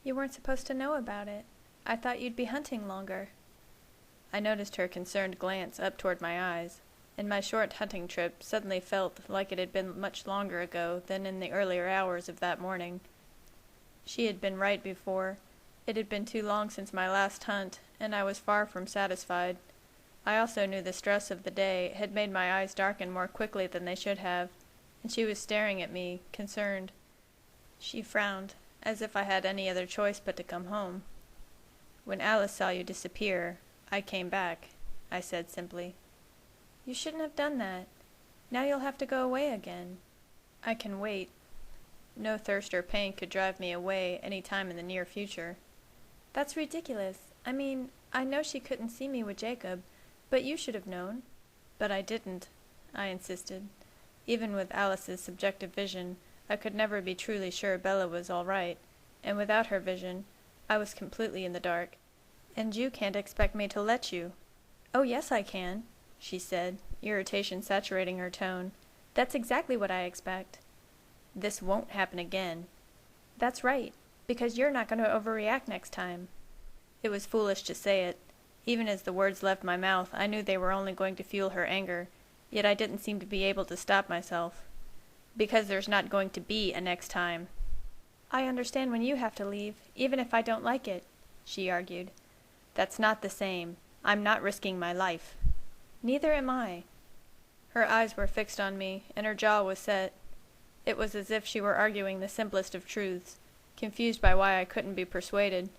You weren't supposed to know about it. I thought you'd be hunting longer. I noticed her concerned glance up toward my eyes, and my short hunting trip suddenly felt like it had been much longer ago than in the earlier hours of that morning. She had been right before. It had been too long since my last hunt, and I was far from satisfied. I also knew the stress of the day had made my eyes darken more quickly than they should have, and she was staring at me, concerned. She frowned, as if I had any other choice but to come home. When Alice saw you disappear, I came back, I said simply. You shouldn't have done that. Now you'll have to go away again. I can wait. No thirst or pain could drive me away any time in the near future. That's ridiculous. I mean, I know she couldn't see me with Jacob, but you should have known. But I didn't, I insisted. Even with Alice's subjective vision, I could never be truly sure Bella was all right, and without her vision, I was completely in the dark. And you can't expect me to let you. Oh, yes, I can, she said, irritation saturating her tone. That's exactly what I expect. This won't happen again. That's right, because you're not going to overreact next time. It was foolish to say it. Even as the words left my mouth, I knew they were only going to fuel her anger, yet I didn't seem to be able to stop myself. Because there's not going to be a next time. I understand when you have to leave, even if I don't like it, she argued. That's not the same. I'm not risking my life. Neither am I. Her eyes were fixed on me, and her jaw was set. It was as if she were arguing the simplest of truths, confused by why I couldn't be persuaded.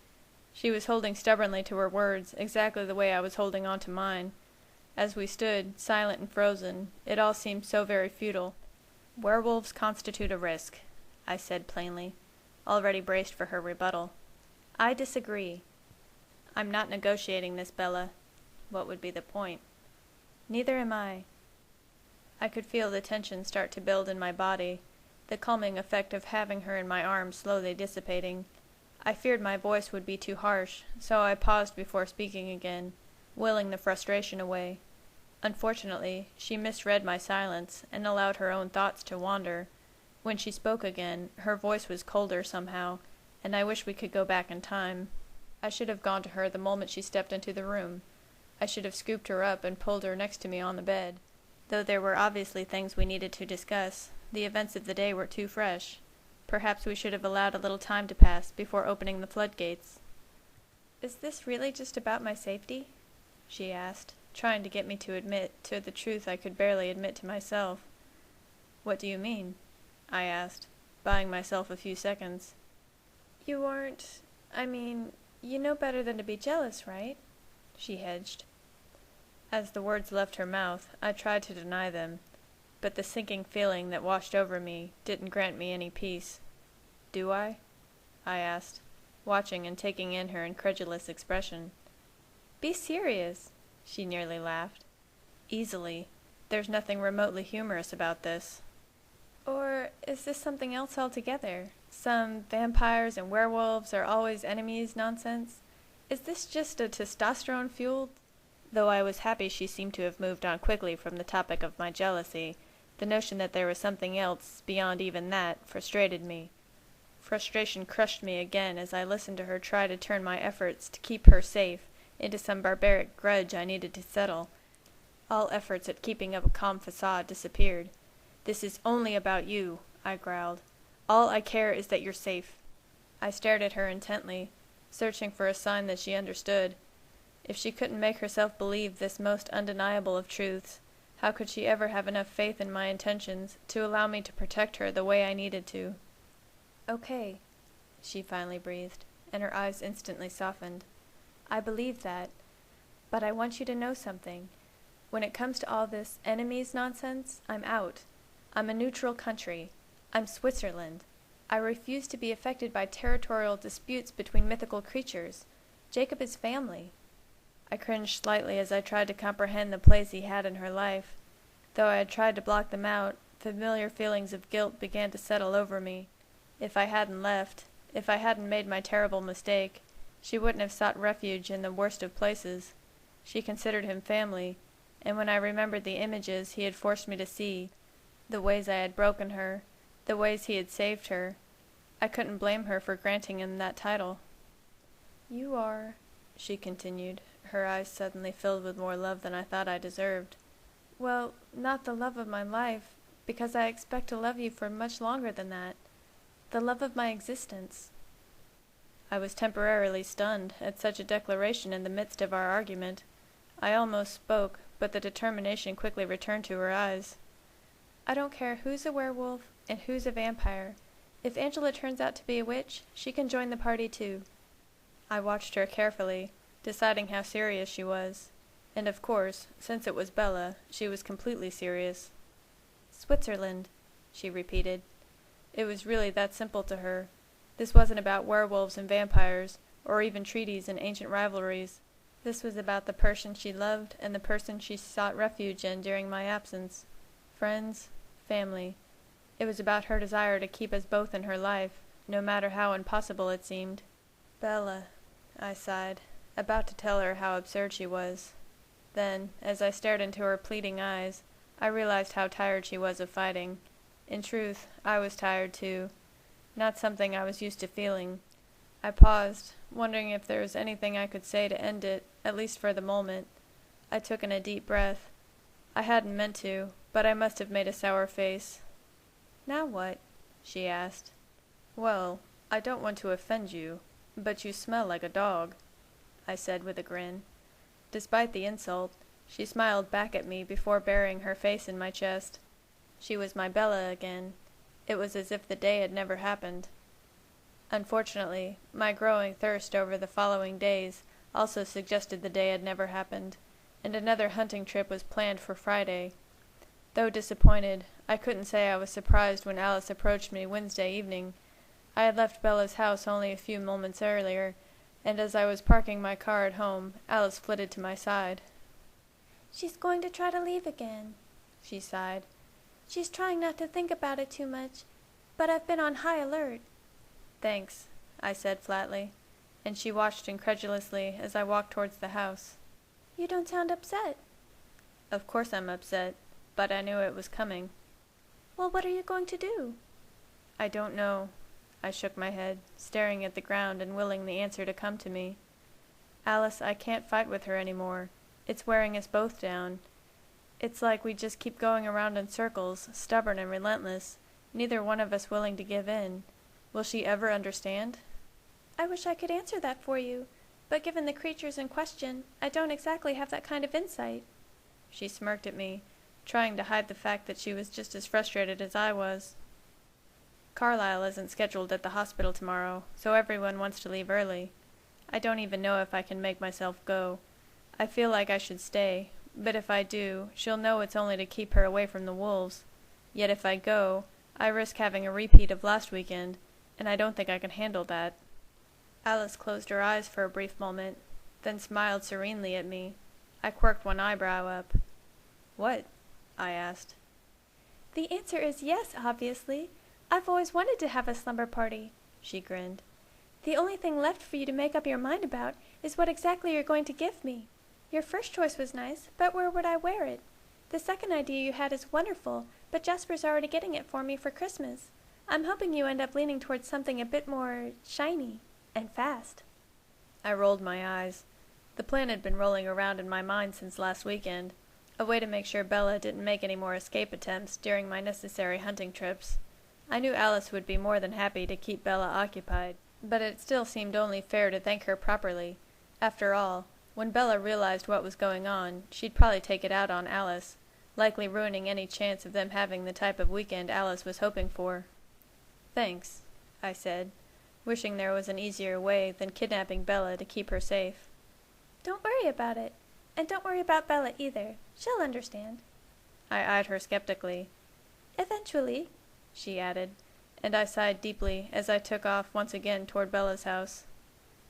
She was holding stubbornly to her words, exactly the way I was holding on to mine. As we stood, silent and frozen, it all seemed so very futile. Werewolves constitute a risk, I said plainly, already braced for her rebuttal. I disagree. I'm not negotiating this, Bella. What would be the point? Neither am I. I could feel the tension start to build in my body, the calming effect of having her in my arms slowly dissipating. I feared my voice would be too harsh, so I paused before speaking again, willing the frustration away. Unfortunately, she misread my silence and allowed her own thoughts to wander. When she spoke again, her voice was colder somehow, and I wish we could go back in time. I should have gone to her the moment she stepped into the room. I should have scooped her up and pulled her next to me on the bed. Though there were obviously things we needed to discuss, the events of the day were too fresh. Perhaps we should have allowed a little time to pass before opening the floodgates. Is this really just about my safety? She asked, trying to get me to admit to the truth I could barely admit to myself. What do you mean? I asked, buying myself a few seconds. You aren't... you know better than to be jealous, right? She hedged. As the words left her mouth, I tried to deny them, but the sinking feeling that washed over me didn't grant me any peace. Do I? I asked, watching and taking in her incredulous expression. Be serious, she nearly laughed. Easily. There's nothing remotely humorous about this. Or is this something else altogether? Some vampires and werewolves are always enemies nonsense? Is this just a testosterone-fueled... Though I was happy she seemed to have moved on quickly from the topic of my jealousy, the notion that there was something else beyond even that frustrated me. Frustration crushed me again as I listened to her try to turn my efforts to keep her safe into some barbaric grudge I needed to settle. All efforts at keeping up a calm facade disappeared. This is only about you, I growled. All I care is that you're safe. I stared at her intently, searching for a sign that she understood. If she couldn't make herself believe this most undeniable of truths, how could she ever have enough faith in my intentions to allow me to protect her the way I needed to? Okay, she finally breathed, and her eyes instantly softened. I believe that, but I want you to know something. When it comes to all this enemies nonsense, I'm out. I'm a neutral country. I'm Switzerland. I refuse to be affected by territorial disputes between mythical creatures. Jacob is family. I cringed slightly as I tried to comprehend the place he had in her life. Though I had tried to block them out, familiar feelings of guilt began to settle over me. If I hadn't left, if I hadn't made my terrible mistake, she wouldn't have sought refuge in the worst of places. She considered him family, and when I remembered the images he had forced me to see, the ways I had broken her, the ways he had saved her, I couldn't blame her for granting him that title. "You are," she continued, her eyes suddenly filled with more love than I thought I deserved. "Well, not the love of my life, because I expect to love you for much longer than that. The love of my existence." I was temporarily stunned at such a declaration in the midst of our argument. I almost spoke, but the determination quickly returned to her eyes. "I don't care who's a werewolf and who's a vampire. If Angela turns out to be a witch, she can join the party too." I watched her carefully, deciding how serious she was. And of course, since it was Bella, she was completely serious. "Switzerland," she repeated. It was really that simple to her. This wasn't about werewolves and vampires, or even treaties and ancient rivalries. This was about the person she loved and the person she sought refuge in during my absence. Friends, family. It was about her desire to keep us both in her life, no matter how impossible it seemed. "Bella," I sighed, about to tell her how absurd she was. Then, as I stared into her pleading eyes, I realized how tired she was of fighting. In truth, I was tired too. Not something I was used to feeling. I paused, wondering if there was anything I could say to end it, at least for the moment. I took in a deep breath. I hadn't meant to, but I must have made a sour face. "Now what?" she asked. "Well, I don't want to offend you, but you smell like a dog," I said with a grin. Despite the insult, she smiled back at me before burying her face in my chest. She was my Bella again. It was as if the day had never happened. Unfortunately, my growing thirst over the following days also suggested the day had never happened, and another hunting trip was planned for Friday. Though disappointed, I couldn't say I was surprised when Alice approached me Wednesday evening. I had left Bella's house only a few moments earlier, and as I was parking my car at home, Alice flitted to my side. "She's going to try to leave again," she sighed. "She's trying not to think about it too much, but I've been on high alert." "Thanks," I said flatly, and she watched incredulously as I walked towards the house. "You don't sound upset." "Of course I'm upset, but I knew it was coming." "Well, what are you going to do?" "I don't know." I shook my head, staring at the ground and willing the answer to come to me. "Alice, I can't fight with her anymore. It's wearing us both down. It's like we just keep going around in circles, stubborn and relentless, neither one of us willing to give in. Will she ever understand?" "I wish I could answer that for you, but given the creatures in question, I don't exactly have that kind of insight." She smirked at me, trying to hide the fact that she was just as frustrated as I was. "Carlisle isn't scheduled at the hospital tomorrow, so everyone wants to leave early. I don't even know if I can make myself go. I feel like I should stay, but if I do, she'll know it's only to keep her away from the wolves. Yet if I go, I risk having a repeat of last weekend, and I don't think I can handle that." Alice closed her eyes for a brief moment, then smiled serenely at me. I quirked one eyebrow up. "What?" I asked. "The answer is yes, obviously. I've always wanted to have a slumber party," she grinned. "The only thing left for you to make up your mind about is what exactly you're going to give me. Your first choice was nice, but where would I wear it? The second idea you had is wonderful, but Jasper's already getting it for me for Christmas. I'm hoping you end up leaning towards something a bit more shiny and fast." I rolled my eyes. The plan had been rolling around in my mind since last weekend, a way to make sure Bella didn't make any more escape attempts during my necessary hunting trips. I knew Alice would be more than happy to keep Bella occupied, but it still seemed only fair to thank her properly. After all, when Bella realized what was going on, she'd probably take it out on Alice, likely ruining any chance of them having the type of weekend Alice was hoping for. "Thanks," I said, wishing there was an easier way than kidnapping Bella to keep her safe. "Don't worry about it. And don't worry about Bella either. She'll understand." I eyed her skeptically. "Eventually," she added, and I sighed deeply as I took off once again toward Bella's house.